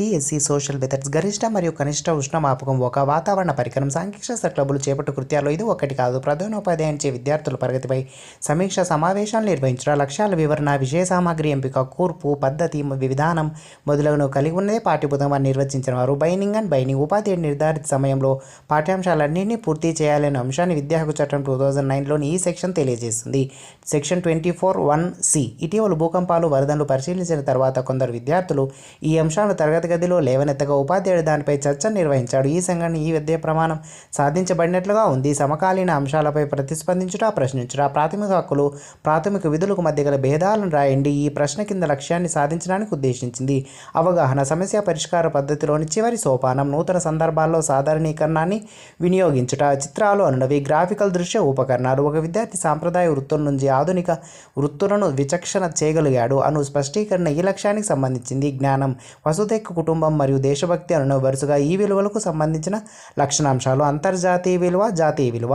TSC social methods గరిష్ట మరియు కనిష్ట ఉష్ణమాపకం ఒక వాతావరణ పరికరం. సాంఘిక శాస్త్ర క్లబ్బులు చేపట్టు కృత్యాల్లో ఇది ఒకటి కాదు. ప్రధానోపాధ్యాయునిచే విద్యార్థుల ప్రగతిపై సమీక్ష సమావేశాలు నిర్వహించడం, లక్ష్యాల వివరణ, విషయ సామగ్రి ఎంపిక, కూర్పు పద్ధతి, విధానం మొదలగునవి కలిగి ఉన్నదే పాఠ్యపుస్తకం అని నిర్వచించిన వారు. బైనింగ్ అండ్ బైనింగ్ ఉపాధ్యాయుడు నిర్ధారిత సమయంలో పాఠ్యాంశాలన్నింటినీ పూర్తి చేయాలనే అంశాన్ని విద్యా హక్కు చట్టం 2009లోని ఈ సెక్షన్ తెలియజేస్తుంది. Section 24(1)(c). ఇటీవల భూకంపాలు, వరదలు పరిశీలించిన తర్వాత కొందరు విద్యార్థులు ఈ అంశాలను తరగతి గదిలో లేవనెత్తగా ఉపాధ్యాయుడు దానిపై చర్చ నిర్వహించాడు. ఈ సంఘటన ఈ విద్యా ప్రమాణం సాధించబడినట్లుగా ఉంది. సమకాలీన అంశాలపై ప్రతిస్పందించుట, ప్రశ్నించుట, ప్రాథమిక హక్కులు, ప్రాథమిక విధులకు మధ్య గల భేదాలను రాయండి. ఈ ప్రశ్న కింద లక్ష్యాన్ని సాధించడానికి ఉద్దేశించింది. అవగాహన, సమస్య పరిష్కార పద్ధతిలోని చివరి సోపానం, నూతన సందర్భాల్లో సాధారణీకరణాన్ని వినియోగించుట, చిత్రాలు అనునవి, గ్రాఫికల్ దృశ్య ఉపకరణాలు. ఒక విద్యార్థి సాంప్రదాయ వృత్తుల నుంచి ఆధునిక వృత్తులను విచక్షణ చేయగలిగాడు అను స్పష్టీకరణ ఈ లక్ష్యానికి సంబంధించింది. జ్ఞానం, వసుధైక కుటుంబం మరియు దేశభక్తి అను వరుసగా ఈ విలువలకు సంబంధించిన లక్షణాంశాలు. అంతర్జాతీయ విలువ, జాతీయ విలువ.